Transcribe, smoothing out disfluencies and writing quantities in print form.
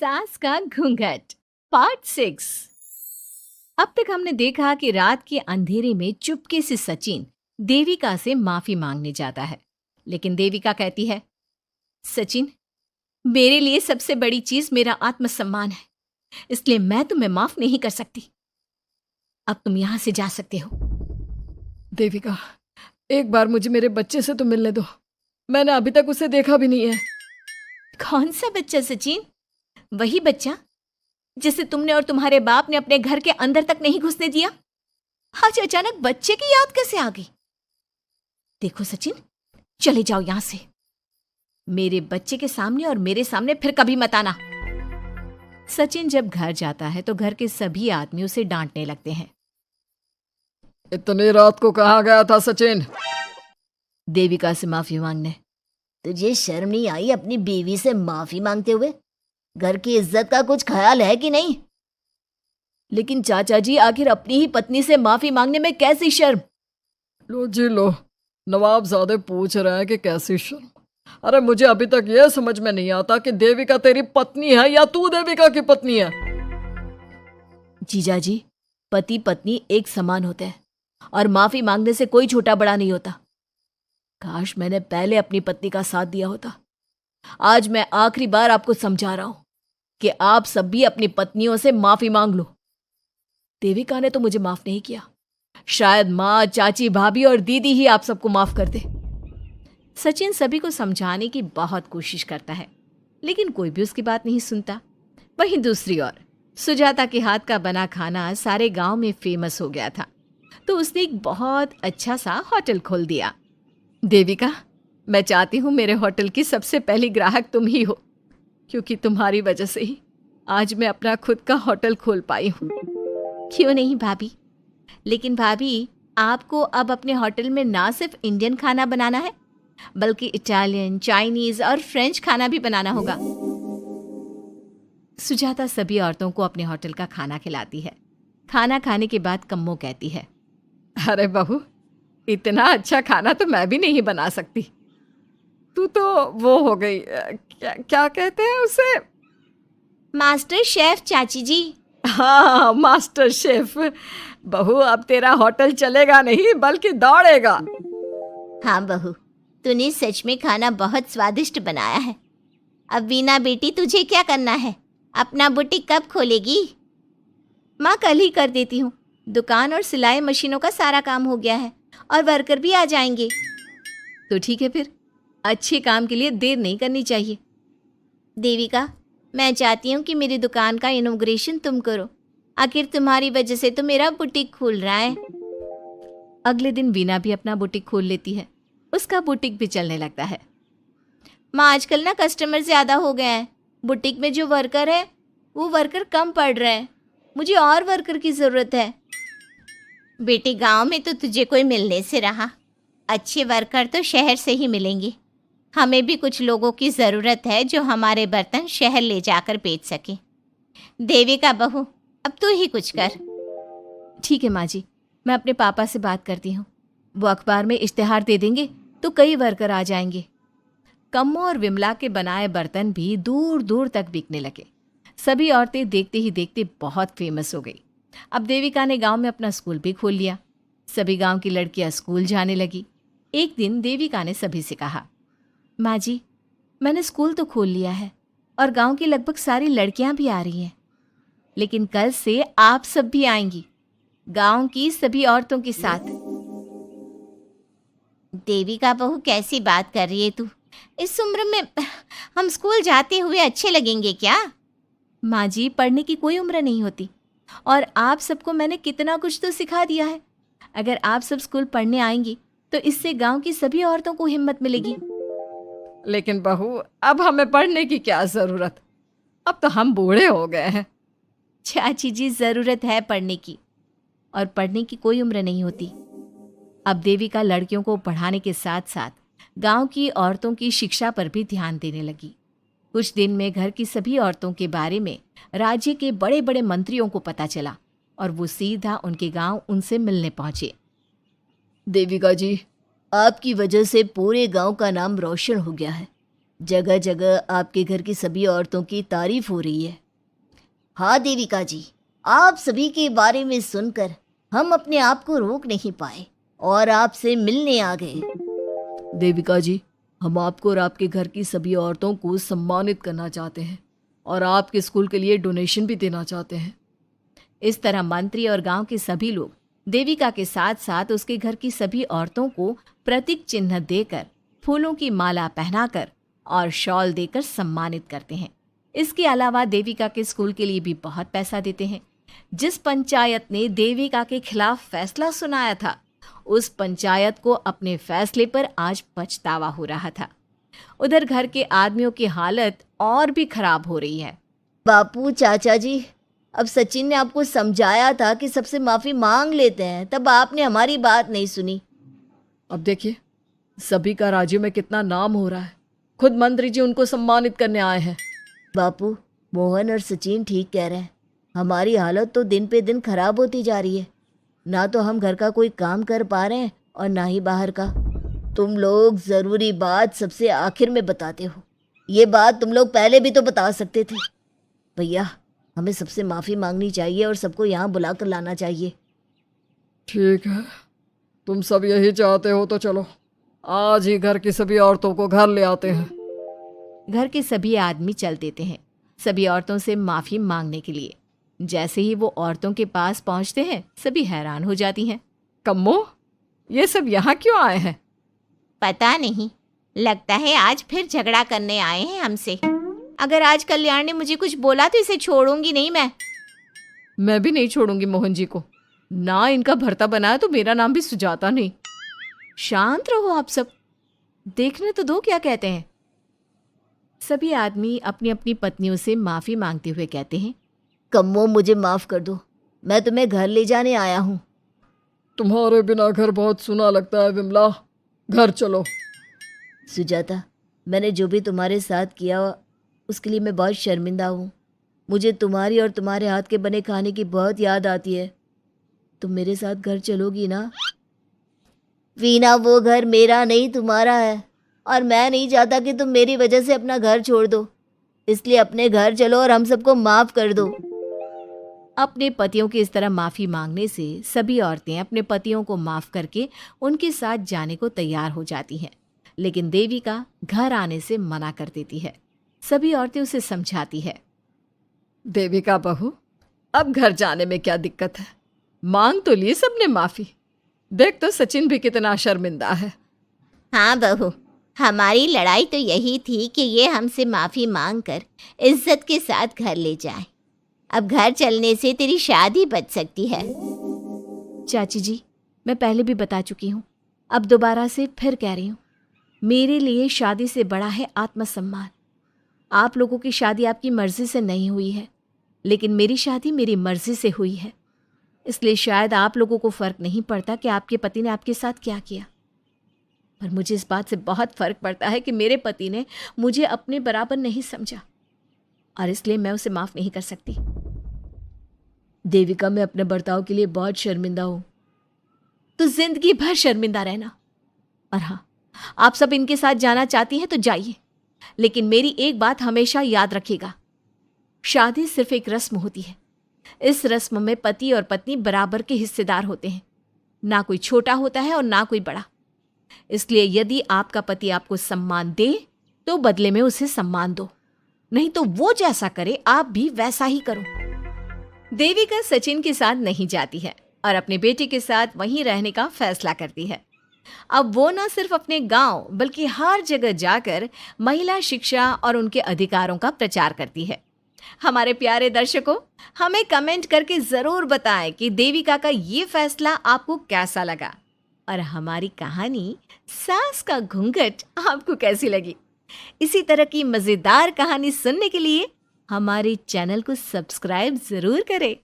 सास का घूंघट पार्ट 6। अब तक हमने देखा कि रात के अंधेरे में चुपके से सचिन देविका से माफी मांगने जाता है, लेकिन देविका कहती है, सचिन, मेरे लिए सबसे बड़ी चीज मेरा आत्मसम्मान है, इसलिए मैं तुम्हें माफ नहीं कर सकती। अब तुम यहां से जा सकते हो। देविका, एक बार मुझे मेरे बच्चे से तो मिलने दो। मैंने अभी तक उसे देखा भी नहीं है। कौन सा बच्चा सचिन? वही बच्चा जिसे तुमने और तुम्हारे बाप ने अपने घर के अंदर तक नहीं घुसने दिया। आज अचानक बच्चे की याद कैसे आ गई? देखो सचिन, चले जाओ यहां से। मेरे बच्चे के सामने और मेरे सामने फिर कभी मत आना। सचिन जब घर जाता है तो घर के सभी आदमी उसे डांटने लगते हैं। इतनी रात को कहाँ गया था सचिन? देविका से माफी मांगने। तुझे शर्म नहीं आई अपनी बीवी से माफी मांगते हुए? घर की इज्जत का कुछ ख्याल है कि नहीं? लेकिन चाचा जी, आखिर अपनी ही पत्नी से माफी मांगने में कैसी शर्म? लो जी लो, नवाबजादे पूछ रहे हैं कि कैसी शर्म। अरे मुझे अभी तक यह समझ में नहीं आता कि देविका तेरी पत्नी है या तू देविका की पत्नी है। जीजा जी, पति पत्नी एक समान होते हैं और माफी मांगने से कोई छोटा बड़ा नहीं होता। काश मैंने पहले अपनी पत्नी का साथ दिया होता। आज मैं आखिरी बार आपको समझा रहा हूं कि आप सब भी अपनी पत्नियों से माफी मांग लो। देविका ने तो मुझे माफ नहीं किया, शायद माँ, चाची, भाभी और दीदी ही आप सबको माफ कर दे। सचिन सभी को समझाने की बहुत कोशिश करता है, लेकिन कोई भी उसकी बात नहीं सुनता। वहीं दूसरी ओर सुजाता के हाथ का बना खाना सारे गांव में फेमस हो गया था, तो उसने एक बहुत अच्छा सा होटल खोल दिया। देविका, मैं चाहती हूँ मेरे होटल की सबसे पहली ग्राहक तुम ही हो, क्योंकि तुम्हारी वजह से ही आज मैं अपना खुद का होटल खोल पाई हूँ। क्यों नहीं भाभी? लेकिन भाभी, आपको अब अपने होटल में ना सिर्फ इंडियन खाना बनाना है, बल्कि इटालियन, चाइनीज और फ्रेंच खाना भी बनाना होगा। सुजाता सभी औरतों को अपने होटल का खाना खिलाती है। खाना खाने के बाद कम्मो कहती है, अरे बहू, इतना अच्छा खाना तो मैं भी नहीं बना सकती। तू तो वो हो गई, क्या कहते हैं उसे? मास्टर शेफ चाची जी। हाँ, मास्टर शेफ। बहू, अब तेरा होटल चलेगा नहीं बल्कि दौड़ेगा। हाँ बहू, तूने सच में खाना बहुत स्वादिष्ट बनाया है। अब वीना बेटी, तुझे क्या करना है? अपना बुटीक कब खोलेगी? माँ, कल ही कर देती हूँ। दुकान और सिलाई मशीनों का सारा काम हो गया है और वर्कर भी आ जाएंगे। तो ठीक है, फिर अच्छे काम के लिए देर नहीं करनी चाहिए। देविका, मैं चाहती हूँ कि मेरी दुकान का इनॉग्रेशन तुम करो। आखिर तुम्हारी वजह से तो मेरा बुटीक खुल रहा है। अगले दिन वीना भी अपना बुटीक खोल लेती है। उसका बुटीक भी चलने लगता है। माँ, आजकल ना कस्टमर ज़्यादा हो गए हैं। बुटीक में जो वर्कर है वो वर्कर कम पड़ रहे हैं। मुझे और वर्कर की ज़रूरत है। बेटी, गांव में तो तुझे कोई मिलने से रहा। अच्छे वर्कर तो शहर से ही मिलेंगे। हमें भी कुछ लोगों की ज़रूरत है जो हमारे बर्तन शहर ले जाकर बेच सके। देविका बहू, अब तू ही कुछ कर। ठीक है माँ जी, मैं अपने पापा से बात करती हूँ। वो अखबार में इश्तिहार दे देंगे तो कई वर्कर आ जाएंगे। कम्मो और विमला के बनाए बर्तन भी दूर दूर तक बिकने लगे। सभी औरतें देखते ही देखते बहुत फेमस हो गई। अब देविका ने गांव में अपना स्कूल भी खोल लिया। सभी गांव की लड़कियां स्कूल जाने लगी। एक दिन देविका ने सभी से कहा, माँ जी, मैंने स्कूल तो खोल लिया है और गांव की लगभग सारी लड़कियां भी आ रही हैं, लेकिन कल से आप सब भी आएंगी, गांव की सभी औरतों के साथ। देविका बहू, कैसी बात कर रही है तू? इस उम्र में हम स्कूल जाते हुए अच्छे लगेंगे क्या? माँ जी, पढ़ने की कोई उम्र नहीं होती और आप सबको मैंने कितना कुछ तो सिखा दिया है। अगर आप सब स्कूल पढ़ने आएंगी तो इससे गांव की सभी औरतों को हिम्मत मिलेगी। लेकिन बहू, अब हमें पढ़ने की क्या जरूरत? अब तो हम बूढ़े हो गए हैं। चाची जी, जरूरत है पढ़ने की, और पढ़ने की कोई उम्र नहीं होती। अब देविका लड़कियों को पढ़ाने के साथ साथ गांव की औरतों की शिक्षा पर भी ध्यान देने लगी। कुछ दिन में घर की सभी औरतों के बारे में राज्य के बड़े बड़े मंत्रियों को पता चला और वो सीधा उनके गांव उनसे मिलने पहुंचे। देविका जी, आपकी वजह से पूरे गांव का नाम रोशन हो गया है। जगह जगह आपके घर की सभी औरतों की तारीफ हो रही है। हाँ देविका जी, आप सभी के बारे में सुनकर हम अपने आप को रोक नहीं पाए और आपसे मिलने आ गए। देविका जी, हम आपको और आपके घर की सभी औरतों को सम्मानित करना चाहते हैं और आपके स्कूल के लिए डोनेशन भी देना चाहते हैं। इस तरह मंत्री और गांव के सभी लोग देविका के साथ साथ उसके घर की सभी औरतों को प्रतीक चिन्ह देकर, फूलों की माला पहनाकर और शॉल देकर सम्मानित करते हैं। इसके अलावा देविका के स्कूल के लिए भी बहुत पैसा देते हैं। जिस पंचायत ने देविका के खिलाफ फैसला सुनाया था, उस पंचायत को अपने फैसले पर आज पछतावा हो रहा था। उधर घर के आदमियों की हालत और भी खराब हो रही है। बापू, चाचा जी, अब सचिन ने आपको समझाया था कि सबसे माफी मांग लेते हैं, तब आपने हमारी बात नहीं सुनी। अब देखिए, सभी का राज्य में कितना नाम हो रहा है। खुद मंत्री जी उनको सम्मानित करने आए हैं। बापू, मोहन और सचिन ठीक कह रहे हैं। हमारी हालत तो दिन पे दिन खराब होती जा रही है। ना तो हम घर का कोई काम कर पा रहे हैं और ना ही बाहर का। तुम लोग ज़रूरी बात सबसे आखिर में बताते हो। ये बात तुम लोग पहले भी तो बता सकते थे। भैया, हमें सबसे माफ़ी मांगनी चाहिए और सबको यहाँ बुला कर लाना चाहिए। ठीक है, तुम सब यही चाहते हो तो चलो, आज ही घर की सभी औरतों को घर ले आते हैं। घर के सभी आदमी चल देते हैं सभी औरतों से माफ़ी मांगने के लिए। जैसे ही वो औरतों के पास पहुंचते हैं, सभी हैरान हो जाती हैं। कम्मो, ये सब यहाँ क्यों आए हैं? पता नहीं, लगता है आज फिर झगड़ा करने आए हैं हमसे। अगर आज कल्याण ने मुझे कुछ बोला तो इसे छोड़ूंगी नहीं मैं भी नहीं छोड़ूंगी मोहन जी को। ना इनका भरता बनाया तो मेरा नाम भी सुजाता नहीं। शांत रहो आप सब, देखने तो दो क्या कहते हैं। सभी आदमी अपनी अपनी पत्नियों से माफ़ी मांगते हुए कहते हैं, कम्मो, मुझे माफ़ कर दो, मैं तुम्हें घर ले जाने आया हूँ। तुम्हारे बिना घर बहुत सुना लगता है विमला, घर चलो। सुजाता, मैंने जो भी तुम्हारे साथ किया उसके लिए मैं बहुत शर्मिंदा हूँ। मुझे तुम्हारी और तुम्हारे हाथ के बने खाने की बहुत याद आती है। तुम मेरे साथ घर चलोगी ना? वीना, वो घर मेरा नहीं तुम्हारा है और मैं नहीं चाहता कि तुम मेरी वजह से अपना घर छोड़ दो। इसलिए अपने घर चलो और हम सबको माफ़ कर दो। अपने पतियों की इस तरह माफ़ी मांगने से सभी औरतें अपने पतियों को माफ़ करके उनके साथ जाने को तैयार हो जाती हैं। लेकिन देविका घर आने से मना कर देती है। सभी औरतें उसे समझाती है, देविका बहू, अब घर जाने में क्या दिक्कत है? मांग तो ली सबने माफ़ी। देख तो सचिन भी कितना शर्मिंदा है। हाँ बहू, हमारी लड़ाई तो यही थी कि ये हमसे माफ़ी मांग कर इज्जत के साथ घर ले जाए। अब घर चलने से तेरी शादी बच सकती है। चाची जी, मैं पहले भी बता चुकी हूँ, अब दोबारा से फिर कह रही हूँ, मेरे लिए शादी से बड़ा है आत्मसम्मान। आप लोगों की शादी आपकी मर्जी से नहीं हुई है, लेकिन मेरी शादी मेरी मर्जी से हुई है। इसलिए शायद आप लोगों को फ़र्क नहीं पड़ता कि आपके पति ने आपके साथ क्या किया, पर मुझे इस बात से बहुत फ़र्क पड़ता है कि मेरे पति ने मुझे अपने बराबर नहीं समझा और इसलिए मैं उसे माफ़ नहीं कर सकती। देविका, मैं अपने बर्ताव के लिए बहुत शर्मिंदा हूँ। तो जिंदगी भर शर्मिंदा रहना। और हाँ, आप सब इनके साथ जाना चाहती हैं तो जाइए, लेकिन मेरी एक बात हमेशा याद रखिएगा, शादी सिर्फ एक रस्म होती है। इस रस्म में पति और पत्नी बराबर के हिस्सेदार होते हैं, ना कोई छोटा होता है और ना कोई बड़ा। इसलिए यदि आपका पति आपको सम्मान दे तो बदले में उसे सम्मान दो, नहीं तो वो जैसा करे आप भी वैसा ही करो। देविका सचिन के साथ नहीं जाती है और अपने बेटे के साथ वहीं रहने का फैसला करती है। अब वो न सिर्फ अपने गांव बल्कि हर जगह जाकर महिला शिक्षा और उनके अधिकारों का प्रचार करती है। हमारे प्यारे दर्शकों, हमें कमेंट करके ज़रूर बताएं कि देविका का ये फैसला आपको कैसा लगा और हमारी कहानी सास का घूंघट आपको कैसी लगी। इसी तरह की मज़ेदार कहानी सुनने के लिए हमारे चैनल को सब्सक्राइब ज़रूर करें।